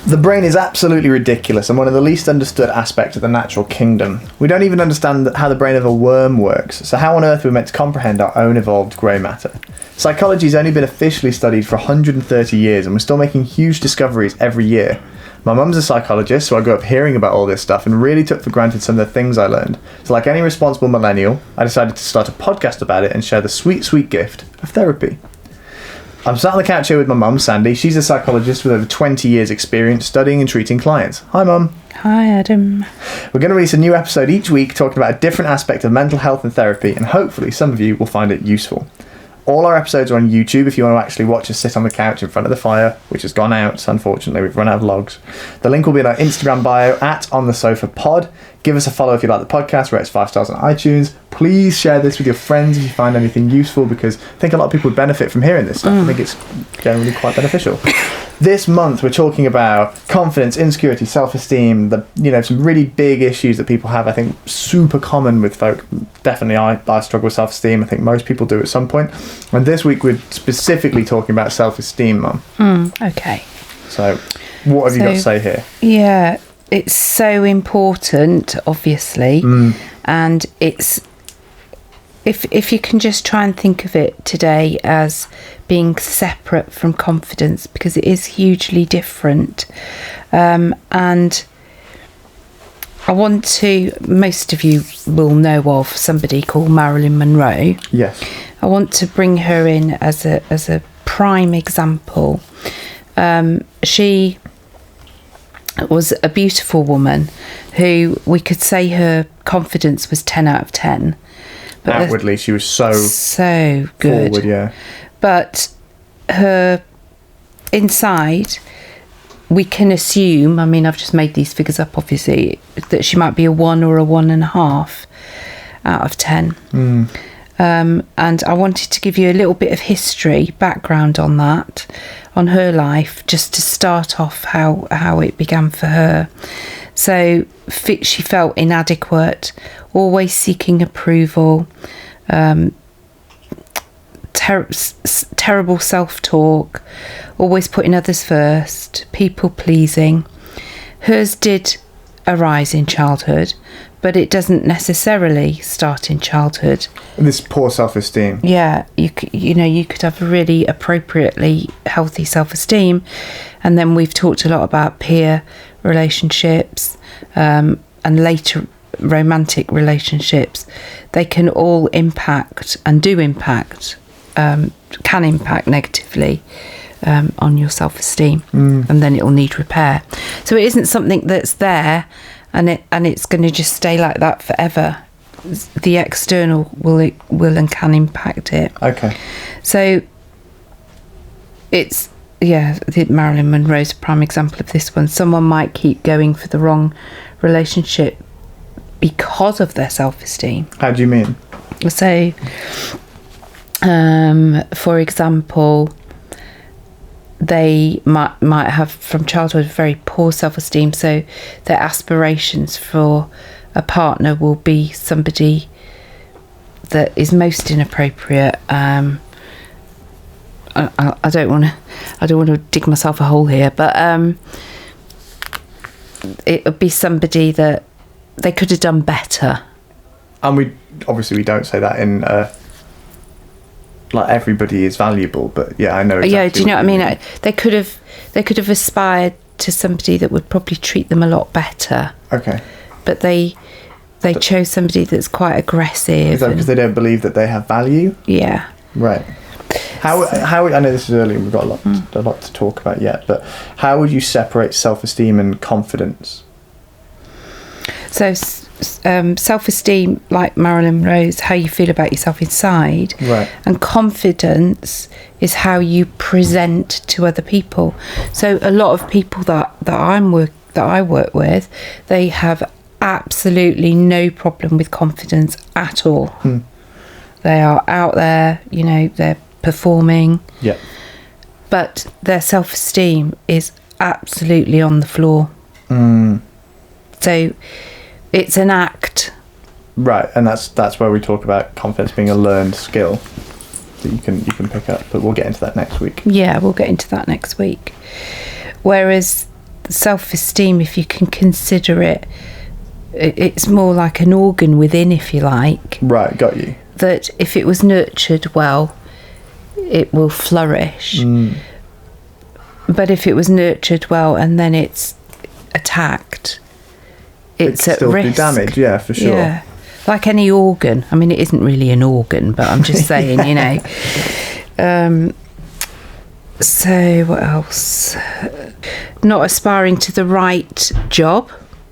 The brain is absolutely ridiculous and one of the least understood aspects of the natural kingdom. We don't even understand how the brain of a worm works, so how on earth are we meant to comprehend our own evolved grey matter? Psychology's only been officially studied for 130 years and we're still making huge discoveries every year. My mum's a psychologist, so I grew up hearing about all this stuff and really took for granted some of the things I learned. So like any responsible millennial, I decided to start a podcast about it and share the sweet, sweet gift of therapy. I'm sat on the couch here with my mum, Sandy. She's a psychologist with over 20 years experience studying and treating clients. Hi, Mum. Hi, Adam. We're going to release a new episode each week talking about a different aspect of mental health and therapy, and hopefully some of you will find it useful. All our episodes are on YouTube if you want to actually watch us sit on the couch in front of the fire, which has gone out, unfortunately. We've run out of logs. The link will be in our Instagram bio @OnTheSofaPod. Give us a follow if you like the podcast, rate us 5 stars on iTunes. Please share this with your friends if you find anything useful, because I think a lot of people would benefit from hearing this stuff. I think it's generally quite beneficial. This month we're talking about confidence, insecurity, self-esteem, some really big issues that people have. I think super common with folk. Definitely I struggle with self-esteem. I think most people do at some point. And this week we're specifically talking about self-esteem, Mum. Okay. So what have you got to say here? Yeah, it's so important, obviously. And it's if you can just try and think of it today as being separate from confidence, because it is hugely different. And I want to, most of you will know of somebody called Marilyn Monroe. Yes. I want to bring her in as a prime example. She was a beautiful woman who we could say her confidence was 10 out of 10. But outwardly, she was so good. Forward, yeah. But her inside, we can assume, I mean, I've just made these figures up, obviously, that she might be a 1 or a 1.5 out of 10. And I wanted to give you a little bit of history, background on that, on her life, just to start off how it began for her. So she felt inadequate, always seeking approval, terrible self-talk, always putting others first, people-pleasing. Hers did arise in childhood, but it doesn't necessarily start in childhood. This poor self-esteem. Yeah, you could have a really appropriately healthy self-esteem, and then we've talked a lot about peer relationships, and later romantic relationships. They can all impact and do impact, can impact negatively on your self-esteem, and then it will need repair. So it isn't something that's there and it's going to just stay like that forever. The external will and can impact it. Okay. So it's Marilyn Monroe's a prime example of this one. Someone might keep going for the wrong relationship because of their self-esteem. How do you mean? So, for example, they might have from childhood very poor self-esteem, so their aspirations for a partner will be somebody that is most inappropriate. I don't want to dig myself a hole here, but it would be somebody that they could have done better. And we don't say that in like everybody is valuable, but yeah, I know exactly. Yeah, do you know what I mean? They could have aspired to somebody that would probably treat them a lot better. Okay. But they chose somebody that's quite aggressive. Is that because they don't believe that they have value? Yeah. Right. How I know this is early and we've got a lot to talk about yet, but how would you separate self-esteem and confidence? So self-esteem, like Marilyn Monroe's, how you feel about yourself inside, right? And confidence is how you present to other people. So a lot of people that I work with, they have absolutely no problem with confidence at all. They are out there, they're performing. Yeah. But their self-esteem is absolutely on the floor. So it's an act. Right, and that's where we talk about confidence being a learned skill. that you can pick up, but we'll get into that next week. Yeah, we'll get into that next week. Whereas self-esteem, if you can consider it, it's more like an organ within, if you like. Right, got you. That if it was nurtured well, it will flourish. But if it was nurtured well and then it's attacked, it's at still risk. Do damage, yeah, for sure. Yeah. Like any organ. I mean, it isn't really an organ, but I'm just saying, you know. So what else? Not aspiring to the right job,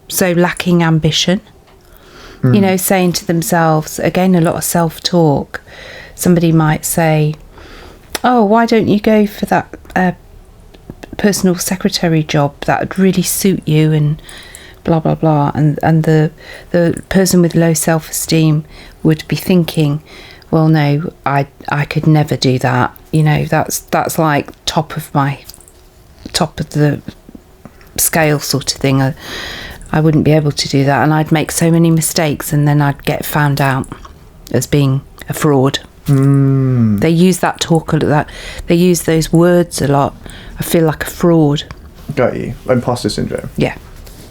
so lacking ambition. You know, saying to themselves, again, a lot of self-talk. Somebody might say, oh, why don't you go for that personal secretary job? That would really suit you, and blah, blah, blah. And the person with low self-esteem would be thinking, well, no, I could never do that. You know, that's like top of the scale sort of thing. I wouldn't be able to do that, and I'd make so many mistakes, and then I'd get found out as being a fraud. They use that talk a lot. They use those words a lot. I feel like a fraud. Got you. Imposter syndrome. Yeah.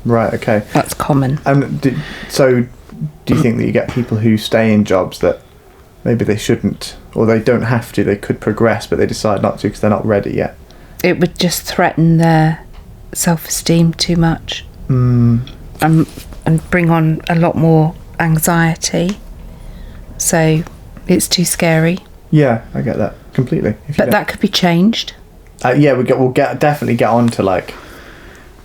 Right. Okay. That's common. So, do you think that you get people who stay in jobs that maybe they shouldn't, or they don't have to? They could progress, but they decide not to because they're not ready yet. It would just threaten their self-esteem too much. And bring on a lot more anxiety, so it's too scary. Yeah, I get that completely. But that could be changed. Yeah, we'll definitely get on to like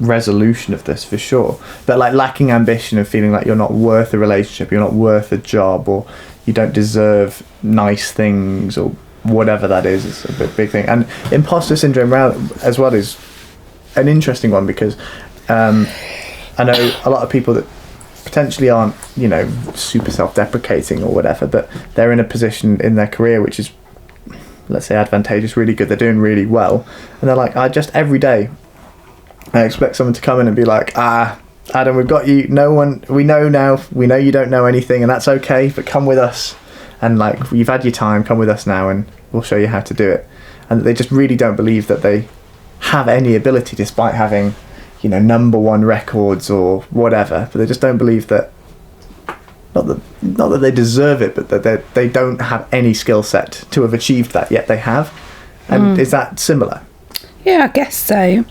resolution of this for sure. But like lacking ambition and feeling like you're not worth a relationship, you're not worth a job, or you don't deserve nice things, or whatever that is a big thing. And imposter syndrome as well is an interesting one, because I know a lot of people that potentially aren't, you know, super self-deprecating or whatever, but they're in a position in their career which is, let's say, advantageous, really good, they're doing really well, and they're like, every day I expect someone to come in and be like, Adam, we've got you, we know you don't know anything, and that's okay, but come with us, and like, you've had your time, come with us now and we'll show you how to do it. And they just really don't believe that they have any ability, despite having, you know, #1 records or whatever, but they just don't believe that, not that they deserve it, but that they don't have any skill set to have achieved that, yet they have. And is that similar? Yeah, I guess so.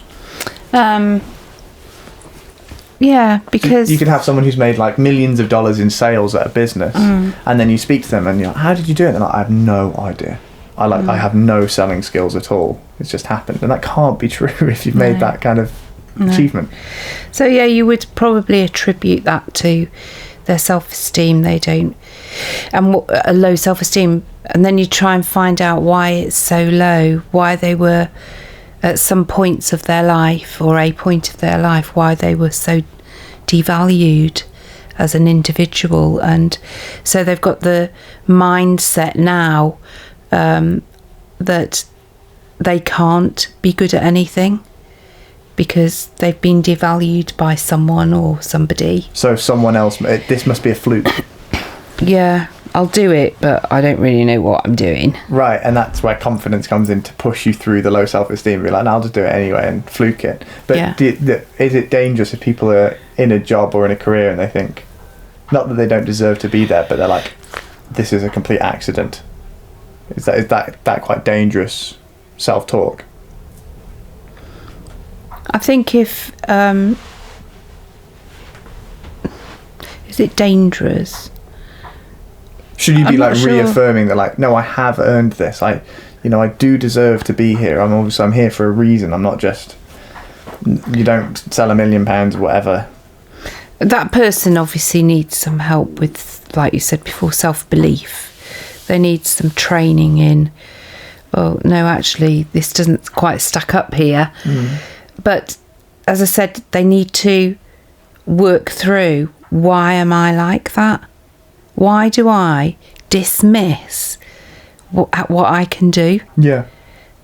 Yeah, because you could have someone who's made like millions of dollars in sales at a business, and then you speak to them and you're like, how did you do it? And they're like, I have no idea. I have no selling skills at all. It's just happened. And that can't be true if you've made that kind of achievement. So yeah, you would probably attribute that to their self-esteem. They don't, and a low self-esteem, and then you try and find out why it's so low, why they were at some points of their life, or a point of their life, why they were so devalued as an individual. And so they've got the mindset now that they can't be good at anything because they've been devalued by someone or somebody. So someone else, this must be a fluke. Yeah, I'll do it, but I don't really know what I'm doing. Right, and that's where confidence comes in to push you through the low self-esteem. Be like, no, I'll just do it anyway and fluke it. But is it dangerous if people are in a job or in a career and they think, not that they don't deserve to be there, but they're like, this is a complete accident? Is that quite dangerous self-talk? I think if is it dangerous? Should you be like reaffirming that, like, no, I have earned this. I do deserve to be here. I'm here for a reason. I'm not just, you don't sell £1 million or whatever. That person obviously needs some help with, like you said before, self-belief. They need some training in, well, no, actually, this doesn't quite stack up here. But as I said, they need to work through, why am I like that? Why do I dismiss what I can do? Yeah.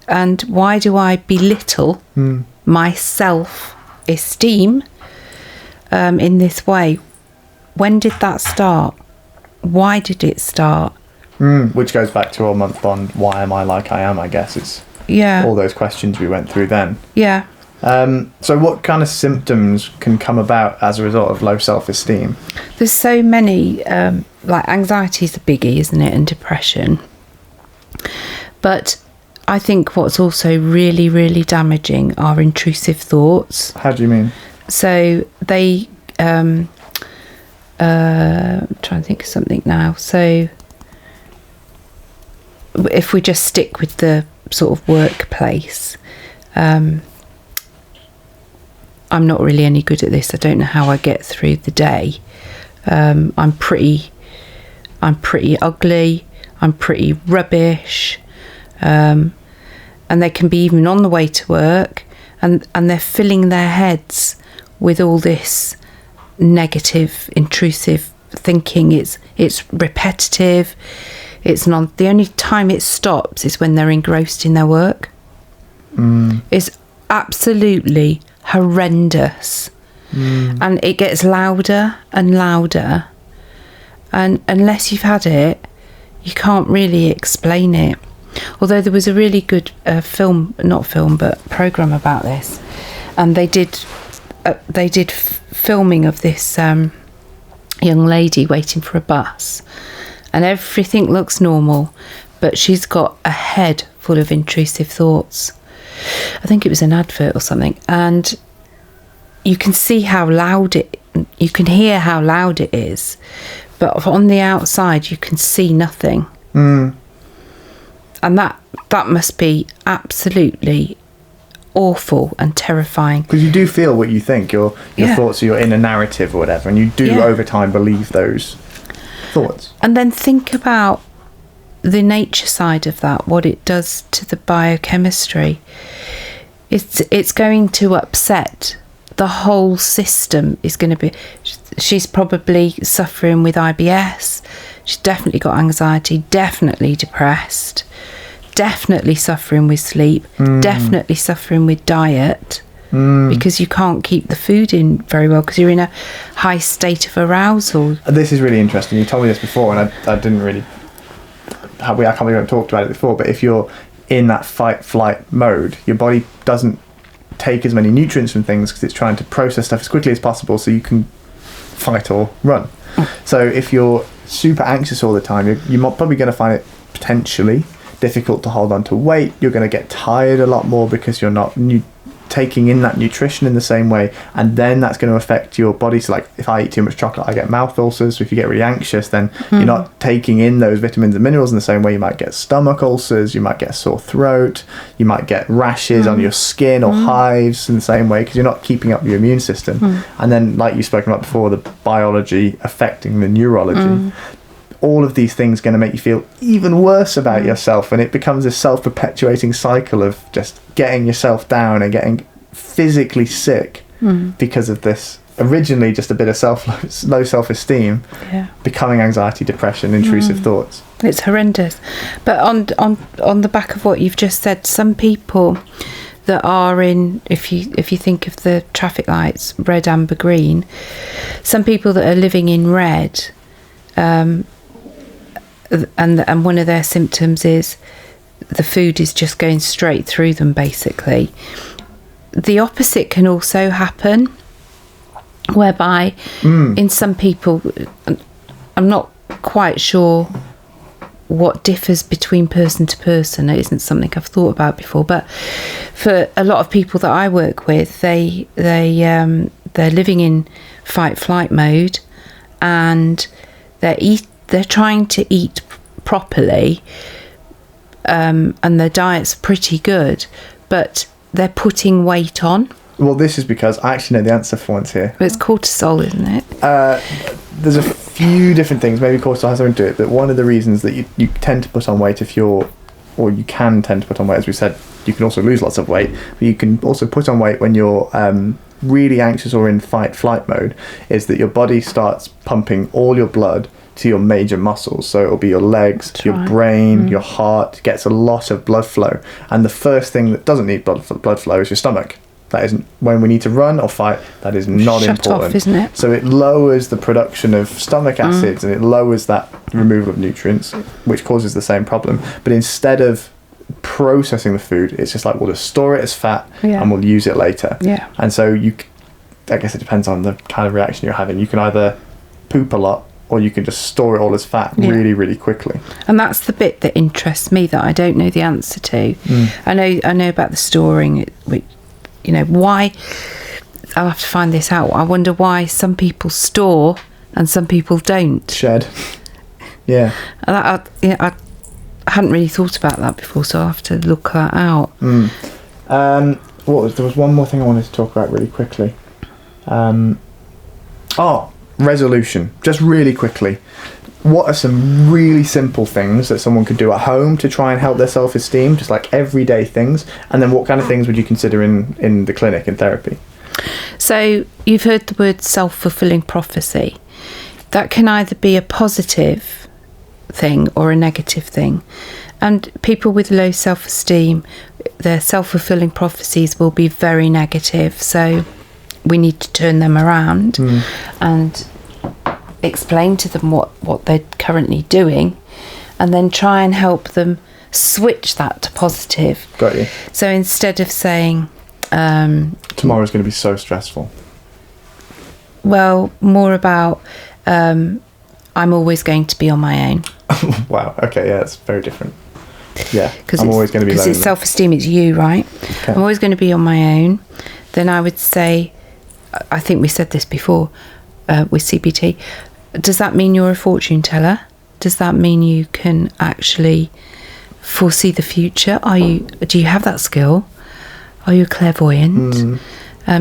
And why do I belittle my self-esteem in this way? When did that start? Why did it start? Which goes back to our month on why am I like I am, I guess. It's all those questions we went through then. Yeah. So what kind of symptoms can come about as a result of low self-esteem? There's so many, like anxiety is a biggie, isn't it, and depression. But I think what's also really, really damaging are intrusive thoughts. How do you mean? So they, I'm trying to think of something now. So if we just stick with the sort of workplace, I'm not really any good at this. I don't know how I get through the day. I'm pretty ugly. I'm pretty rubbish. And they can be even on the way to work, and they're filling their heads with all this negative, intrusive thinking. It's repetitive. It's not. The only time it stops is when they're engrossed in their work. It's absolutely horrendous, and it gets louder and louder, and unless you've had it, you can't really explain it. Although there was a really good program about this, and they did filming of this young lady waiting for a bus, and everything looks normal, but she's got a head full of intrusive thoughts. I think it was an advert or something, and you can see how loud you can hear how loud it is, but on the outside you can see nothing. And that must be absolutely awful and terrifying. Because you do feel what you think. Your thoughts are your inner narrative or whatever, and you do over time believe those thoughts. And then think about the nature side of that, what it does to the biochemistry. It's going to upset the whole system. Is going to be. She's probably suffering with IBS. She's definitely got anxiety, definitely depressed, definitely suffering with sleep, definitely suffering with diet, because you can't keep the food in very well because you're in a high state of arousal. This is really interesting. You told me this before, and I didn't really. I can't believe I've talked about it before, but if you're in that fight-flight mode, your body doesn't take as many nutrients from things because it's trying to process stuff as quickly as possible so you can fight or run. So if you're super anxious all the time, you're probably going to find it potentially difficult to hold on to weight. You're going to get tired a lot more because you're not taking in that nutrition in the same way, and then that's going to affect your body. So like if I eat too much chocolate, I get mouth ulcers. So if you get really anxious, then you're not taking in those vitamins and minerals in the same way. You might get stomach ulcers, you might get a sore throat, you might get rashes on your skin or hives in the same way because you're not keeping up your immune system. And then, like you've spoken about before, the biology affecting the neurology. All of these things are going to make you feel even worse about yourself, and it becomes a self-perpetuating cycle of just getting yourself down and getting physically sick because of this. Originally just a bit of low self-esteem, becoming anxiety, depression, intrusive thoughts. It's horrendous. But on the back of what you've just said, some people that are in, if you think of the traffic lights, red, amber, green, some people that are living in red, and one of their symptoms is the food is just going straight through them, basically. The opposite can also happen, whereby in some people, I'm not quite sure what differs between person to person. It isn't something I've thought about before, but for a lot of people that I work with, they're living in fight-flight mode, and they're trying to eat properly, and their diet's pretty good, but they're putting weight on. Well, this is because I actually know the answer for once here. It's cortisol, isn't it? There's a few different things. Maybe cortisol has something to do it, but one of the reasons that you tend to put on weight you can tend to put on weight, as we said, you can also lose lots of weight, but you can also put on weight when you're really anxious or in fight-flight mode, is that your body starts pumping all your blood to your major muscles. So it'll be your legs, your brain, your heart, gets a lot of blood flow. And the first thing that doesn't need blood flow is your stomach. That isn't when we need to run or fight. That is not Shut important, off, isn't it? So it lowers the production of stomach acids and it lowers that removal of nutrients, which causes the same problem. But instead of processing the food, it's just like we'll just store it as fat and we'll use it later. Yeah. And so I guess it depends on the kind of reaction you're having. You can either poop a lot, or you can just store it all as fat really, really quickly. And that's the bit that interests me that I don't know the answer to. I know about the storing, which, why. I'll have to find this out. I wonder why some people store and some people don't. Shed. Yeah. I hadn't really thought about that before, so I'll have to look that out. There was one more thing I wanted to talk about really quickly. Resolution. Just really quickly. What are some really simple things that someone could do at home to try and help their self-esteem? Just like everyday things. And then what kind of things would you consider in the clinic, in therapy? So you've heard the word self-fulfilling prophecy. That can either be a positive thing or a negative thing. And people with low self-esteem, their self-fulfilling prophecies will be very negative. So we need to turn them around and explain to them what they're currently doing, and then try and help them switch that to positive. Got you. So instead of saying tomorrow's going to be so stressful, well, more about I'm always going to be on my own. Wow, okay, yeah, that's very different. Yeah, I'm always going to be lonely. Because it's self-esteem, it's you, right? Okay. I'm always going to be on my own. Then I would say, I think we said this before with CBT, does that mean you're a fortune teller? Does that mean you can actually foresee the future? Do you have that skill? Are you clairvoyant?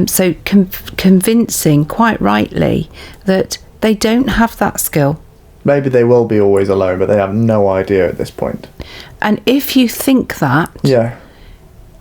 So convincing, quite rightly, that they don't have that skill. Maybe they will be always alone, but they have no idea at this point. And if you think that,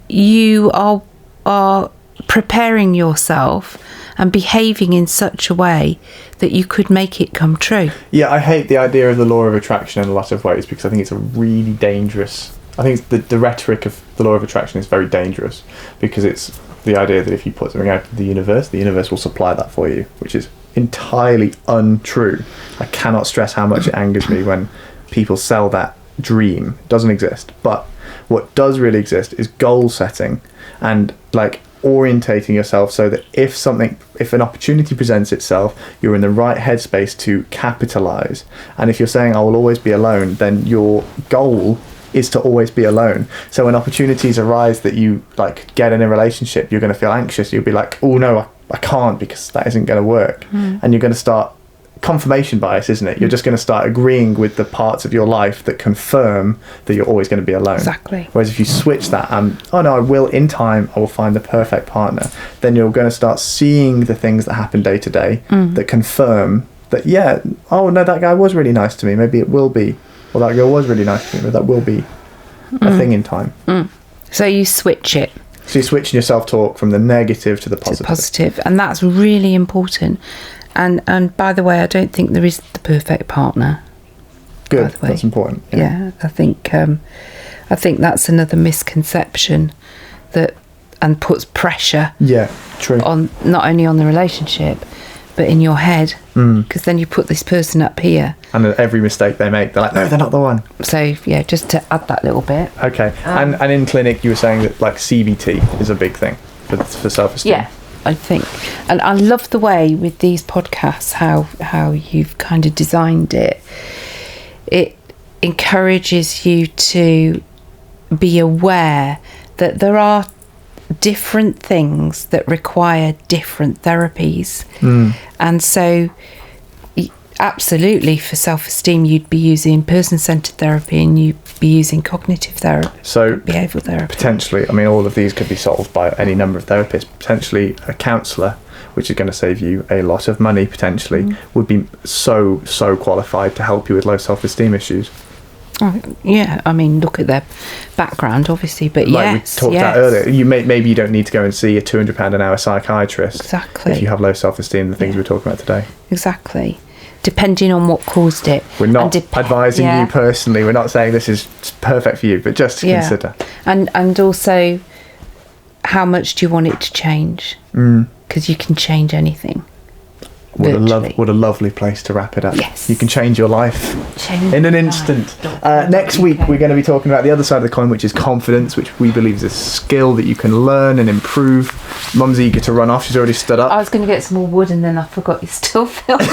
you are preparing yourself and behaving in such a way that you could make it come true. Yeah, I hate the idea of the law of attraction in a lot of ways, because I think it's a really dangerous... I think the rhetoric of the law of attraction is very dangerous, because it's the idea that if you put something out to the universe will supply that for you, which is entirely untrue. I cannot stress how much it angers me when people sell that dream. It doesn't exist. But what does really exist is goal setting and like orientating yourself so that if an opportunity presents itself, you're in the right headspace to capitalize. And if you're saying I will always be alone, then your goal is to always be alone. So when opportunities arise that you like get in a relationship, you're going to feel anxious. You'll be like, oh no, I can't, because that isn't going to work. And you're going to start confirmation bias, isn't it? You're just going to start agreeing with the parts of your life that confirm that you're always going to be alone. Exactly. Whereas if you switch that, oh no, I will, in time, I will find the perfect partner, then you're going to start seeing the things that happen day to day that confirm that, yeah, oh no, that guy was really nice to me. Maybe it will be. Or that girl was really nice to me. But that will be a thing in time. So you switch it. So you're switching your self-talk from the negative to the positive. And that's really important. And by the way, I don't think there is the perfect partner. Good, that's important. Yeah, I think that's another misconception and puts pressure. Yeah, true. On not only on the relationship, but in your head, because then you put this person up here. And every mistake they make, they're like, no, they're not the one. So yeah, just to add that little bit. Okay, and in clinic, you were saying that like CBT is a big thing for self-esteem. Yeah, I think, and I love the way with these podcasts how you've kind of designed it. It encourages you to be aware that there are different things that require different therapies, and so absolutely for self-esteem you'd be using person-centered therapy and you'd be using cognitive therapy, so behavioural therapy. Potentially, I mean, all of these could be solved by any number of therapists. Potentially a counsellor, which is going to save you a lot of money, potentially would be so qualified to help you with low self-esteem issues. Yeah, I mean, look at their background, obviously, but like we talked about earlier, maybe you don't need to go and see a £200 an hour psychiatrist. Exactly. If you have low self-esteem, the things we're talking about today. Exactly. Depending on what caused it. We're not advising you personally. We're not saying this is perfect for you, but just to consider. And also how much do you want it to change? Because you can change anything. What a lovely place to wrap it up. Yes. You can change your life in an instant. Next week, we're going to be talking about the other side of the coin, which is confidence, which we believe is a skill that you can learn and improve. Mum's eager to run off. She's already stood up. I was going to get some more wood and then I forgot you're still filming.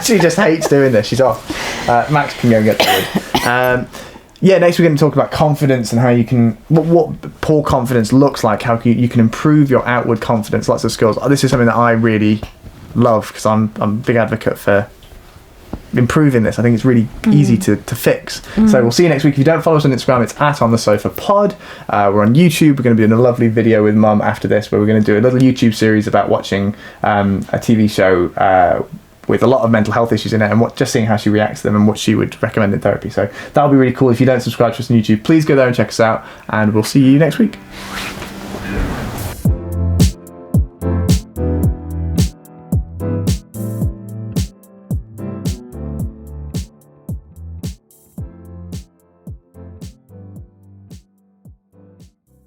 She just hates doing this. She's off. Max can go and get the wood. Next we're going to talk about confidence and how you can, what poor confidence looks like, how you can improve your outward confidence, lots of skills. This is something that I really love because I'm a big advocate for improving this. I think it's really easy to fix. So we'll see you next week. If you don't follow us on Instagram, it's @OnTheSofaPod. We're on YouTube. We're going to be doing a lovely video with Mum after this where we're going to do a little YouTube series about watching a TV show with a lot of mental health issues in it and just seeing how she reacts to them and what she would recommend in therapy. So that'll be really cool. If you don't subscribe to us on YouTube, please go there and check us out, and we'll see you next week.